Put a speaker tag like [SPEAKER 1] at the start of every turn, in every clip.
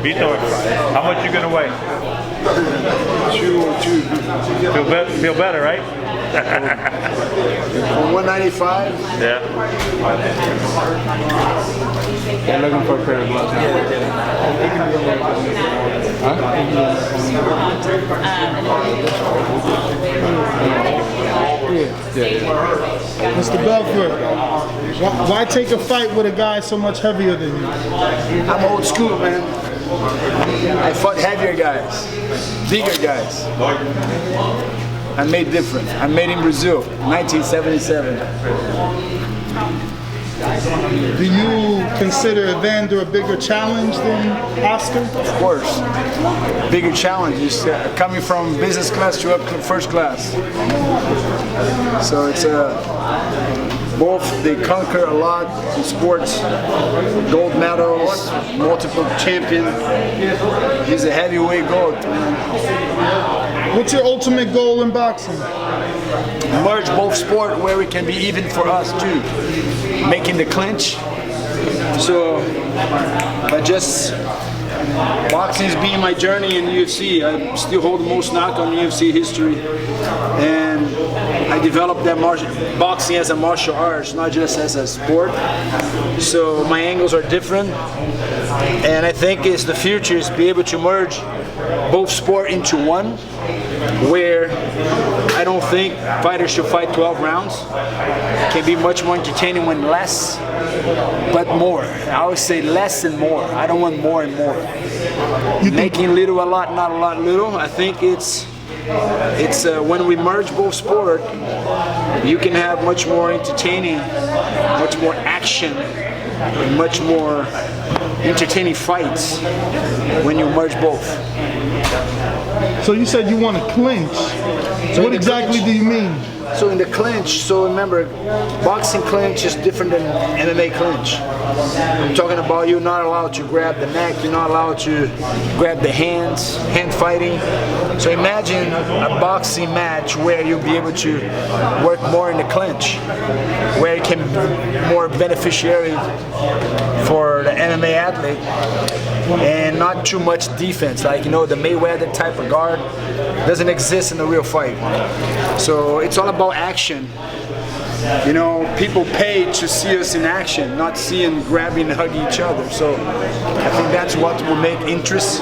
[SPEAKER 1] Vitor, how much you gonna weigh?
[SPEAKER 2] 202.
[SPEAKER 1] Feel better, right?
[SPEAKER 2] From 195.
[SPEAKER 1] Yeah.
[SPEAKER 3] They're looking for a pair of gloves now.
[SPEAKER 4] Mr. Belfort, why take a fight with a guy so much heavier than you?
[SPEAKER 2] I'm old school, man. I fought heavier guys, bigger guys. I made different. I made in Brazil, 1977.
[SPEAKER 4] Do you consider Evander a bigger challenge than Oscar?
[SPEAKER 2] Of course. Bigger challenges, coming from business class to up to first class. So it's both they conquer a lot in sports, gold medals, multiple champion. He's a heavyweight gold, man.
[SPEAKER 4] What's your ultimate goal in boxing?
[SPEAKER 2] Merge both sport where it can be even for us too. Making the clinch. So, boxing has been my journey in UFC. I still hold the most knockout in UFC history, and I developed that boxing as a martial arts, not just as a sport. So my angles are different, and I think the future is be able to merge both sport into one, where I don't think fighters should fight 12 rounds. It can be much more entertaining when less, but more. I always say less and more. I don't want more and more. Making little a lot, not a lot little. I think it's when we merge both sport, you can have much more entertaining, much more action, and much more entertaining fights when you merge both.
[SPEAKER 4] So you said you want to clinch. So what exactly do you mean?
[SPEAKER 2] So in the clinch, so remember, boxing clinch is different than MMA clinch. I'm talking about you're not allowed to grab the neck, you're not allowed to grab the hands, hand fighting. So imagine a boxing match where you'll be able to work more in the clinch, where it can be more beneficiary for the MMA athlete, and not too much defense. Like, the Mayweather type of guard doesn't exist in the real fight. So it's all about action. People pay to see us in action, not seeing grabbing and hugging each other. So I think that's what will make interest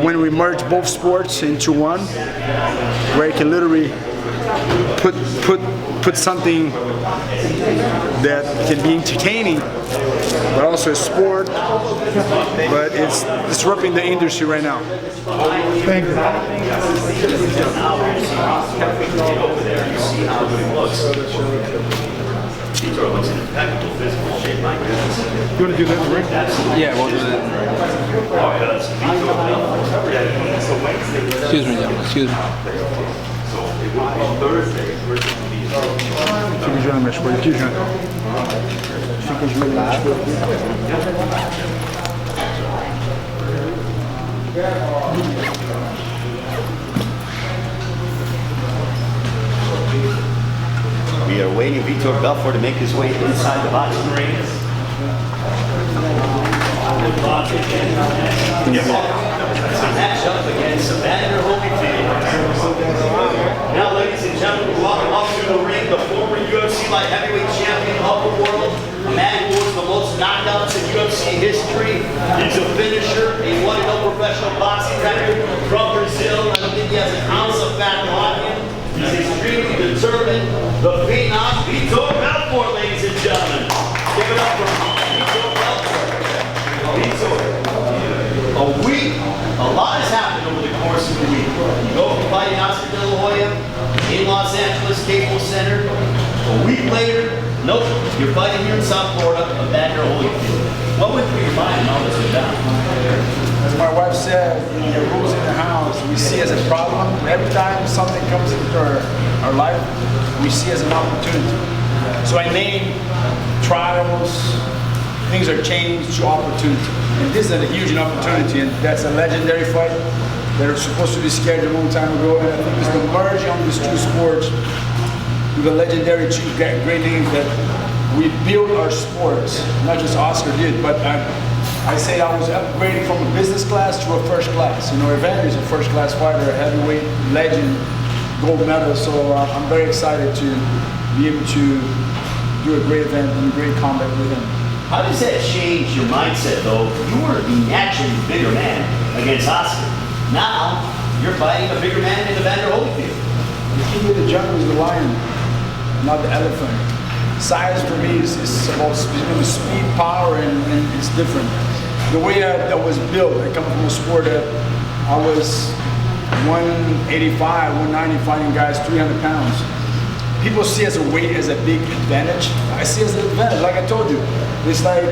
[SPEAKER 2] when we merge both sports into one, where you can literally put something that can be entertaining, but also a sport. But it's disrupting the industry right now.
[SPEAKER 4] Thank you.
[SPEAKER 5] Vitor looks in impeccable physical shape, my goodness.
[SPEAKER 4] You want to do that in the ring?
[SPEAKER 3] Yeah, we'll do that.
[SPEAKER 5] Oh, yeah, that's Vitor Belfort.
[SPEAKER 3] Excuse me, gentlemen. Excuse me.
[SPEAKER 5] So it will be Thursday versus
[SPEAKER 2] Fica de olho nas coisas aqui, Jânio. Fica de olho nas coisas aqui.
[SPEAKER 5] We are waiting Vitor Belfort to make his way inside the boxing ring. Match up against Evander Holyfield. Now, ladies and gentlemen, welcome up to the ring, the former UFC light heavyweight champion of the world, a man who has the most knockouts in UFC history. He's a finisher, a one-and-oh professional boxing record from Brazil. I don't think he has an ounce of fat on him. He's extremely determined. The phenom, Vitor Belfort, ladies and gentlemen. Give it up for Vitor Belfort. Vitor, a lot has happened over the course of the week. You go from fighting Oscar De La Hoya in Los Angeles Staples Center. A week later, nope, you're fighting here in South Florida, Evander Holyfield. What went through your mind when all this went down?
[SPEAKER 2] As my wife said, the rules in the house, we see as a problem. Every time something comes into our life, we see as an opportunity. So I named trials, things are changed to opportunity. And this is a huge opportunity, and that's a legendary fight that was supposed to be scheduled a long time ago. And I think it's the merge on these two sports with the legendary two great names that we built our sports. Not just Oscar did, but I say I was upgrading from a business class to a first class. You know, Evander is a first class fighter, a heavyweight legend, gold medal. So I'm very excited to be able to do a great event and great combat with him.
[SPEAKER 5] How does that change your mindset, though? You were the naturally bigger man against Oscar. Now, you're fighting a bigger man in Evander Holyfield.
[SPEAKER 2] The king of the jungle is the lion, not the elephant. Size for me is about speed, power, and it's different. The way I was built, I come from a sport that I was 185, 190 fighting guys 300 pounds. People see as a weight as a big advantage. I see it as an advantage, like I told you. It's like,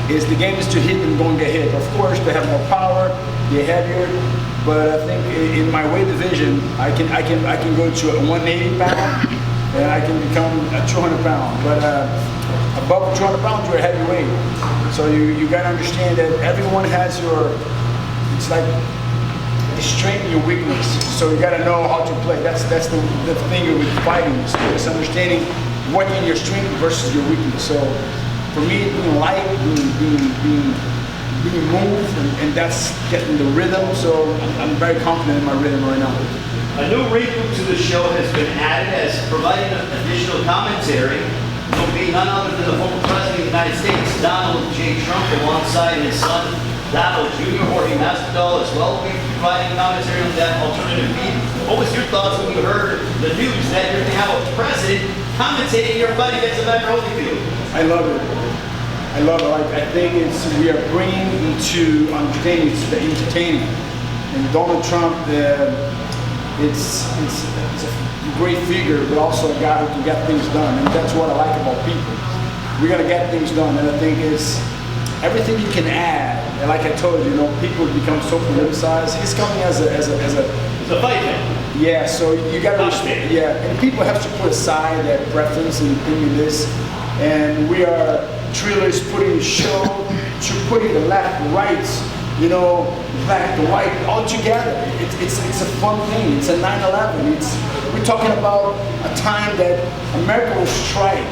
[SPEAKER 2] the game is to hit and go and get hit. Of course, they have more power, they're heavier, but I think in my weight division, I can go to a 180 pound, and I can become a 200 pound. But above 200 pounds, you're a heavyweight. So you gotta understand that everyone has it's like the strength and your weakness. So you gotta know how to play. That's the thing with fighting. So it's understanding what in your strength versus your weakness. So for me, being light, being moved, and that's getting the rhythm. So I'm very confident in my rhythm right now.
[SPEAKER 5] A new wrinkle to the show has been added as providing additional commentary. Will be none other than the former president of the United States, Donald J. Trump, alongside his son, Donald Jr., Jorge Masvidal, as well, will be providing commentary on that alternative feed. What was your thoughts when you heard the news that you're going to have a president commentating your fight against Evander Holyfield?
[SPEAKER 2] I love it. I love it. Like, I think we are bringing into understanding the entertaining. And Donald Trump, it's a great figure, but also a guy who can get things done. And that's what I like about people. We got to get things done. And I think it's everything you can add. And like I told you, people become so politicized. He's coming as a
[SPEAKER 5] fight fan.
[SPEAKER 2] Yeah, so you got to respect. Yeah, and people have to put aside their preference and thinking this. And we are Triller is putting the show to putting the left, right, black, the white, all together. It's a fun thing. It's a 9/11. We're talking about a time that America was strike,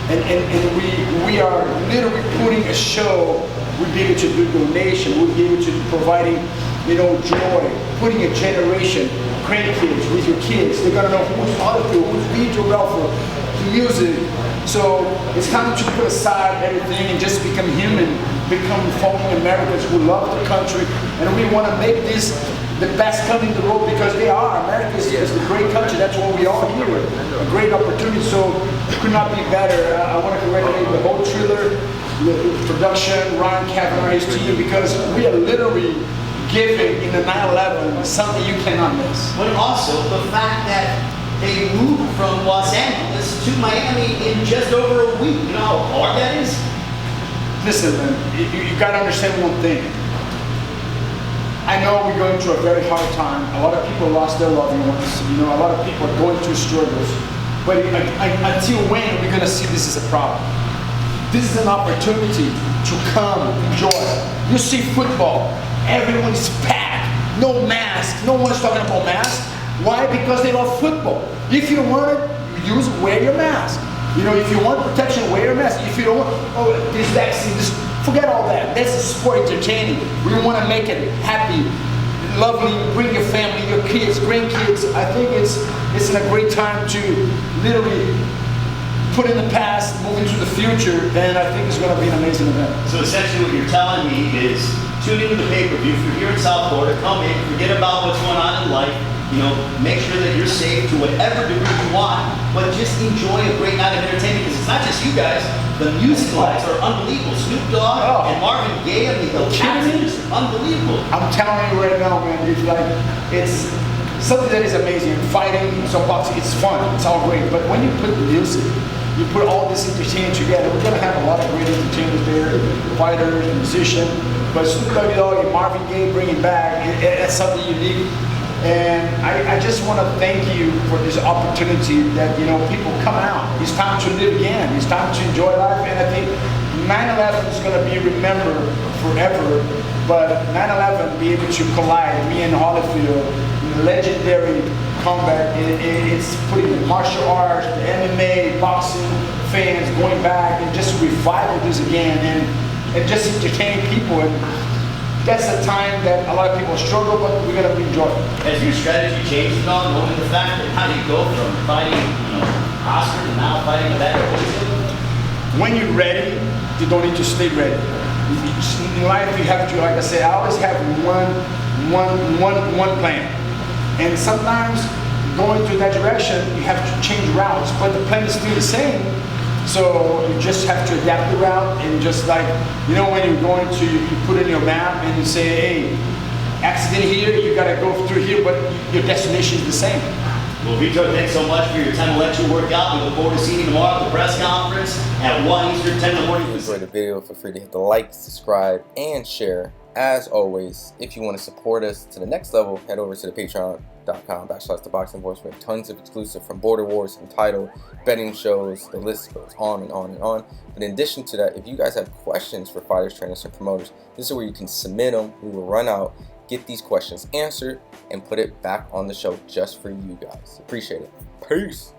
[SPEAKER 2] and we are literally putting a show. We'll be able to do donation. We'll be able to providing, joy, putting a generation, grandkids with your kids. They're gonna know who's Holyfield, who's Vitor Belfort, the music. So it's time to put aside everything and just become human, become following Americans who love the country, and we want to make this the best country in the world because they are. America is a great country. That's why we are here. A great opportunity. So it could not be better. I want to congratulate the whole Triller, the production, Ryan Kavanaugh, his team, because we are literally giving in the 9/11 something you cannot miss.
[SPEAKER 5] But also the fact that they moved from Los Angeles to Miami in just over a week. You know how hard that is?
[SPEAKER 2] Listen, man, you got to understand one thing. I know we're going through a very hard time. A lot of people lost their loved ones. A lot of people are going through struggles. But until when are we going to see this as a problem? This is an opportunity to come enjoy. You see football, everyone's packed, no mask, no one's talking about masks. Why? Because they love football. If you want it, wear your mask. If you want protection, wear your mask. If you don't want, this vaccine, just forget all that. That's sport entertaining. We want to make it happy, lovely, bring your family, your kids, grandkids. I think it's a great time to literally put in the past, move into the future, and I think it's going to be an amazing event.
[SPEAKER 5] So essentially what you're telling me is tune into the pay-per-view. If you're here in South Florida, come in, forget about what's going on in life. Make sure that you're safe to whatever degree you want, but just enjoy a great night of entertainment because it's not just you guys. The music lights are unbelievable. Snoop Dogg and Marvin Gaye, the cats are just unbelievable.
[SPEAKER 2] I'm telling you right now, man, it's something that is amazing. Fighting, boxing, it's fun, it's all great. But when you put the music, you put all this entertainment together, we're gonna have a lot of great entertainers there, fighters, musicians. But Snoop Dogg and Marvin Gaye bringing back, it's something unique. And I just want to thank you for this opportunity that, people come out. It's time to live again. It's time to enjoy life. And I think 9/11 is going to be remembered forever. But 9/11, be able to collide, me and Holyfield, the legendary combat, it's putting the martial arts, the MMA, boxing fans going back and just reviving this again. And and just entertaining people. And that's the time that a lot of people struggle, but we gotta enjoy it.
[SPEAKER 5] Has your strategy changed at all, knowing the fact that how do you go from fighting, Oscar to now fighting Evander Holyfield?
[SPEAKER 2] When you're ready, you don't need to stay ready. In life, you have to, like I said, I always have one plan. And sometimes going to that direction, you have to change routes, but the plan is still the same. So you just have to adapt the route and just like, when you're going to, you put in your map and you say, hey, accident here, you gotta go through here, but your destination is the same.
[SPEAKER 5] Well, Vitor, thanks so much for your time to let you work out. We look forward to seeing you tomorrow at the press conference at 1 Eastern, 10 in the morning.
[SPEAKER 6] If you enjoyed the video, feel free to hit the like, subscribe, and share. As always, if you want to support us to the next level, head over to the patreon.com/ThaBoxingVoice. We have tons of exclusive from Border Wars, Entitled, betting shows, the list goes on and on and on. But in addition to that, if you guys have questions for fighters, trainers, and promoters, this is where you can submit them. We will run out, get these questions answered, and put it back on the show just for you guys. Appreciate it. Peace.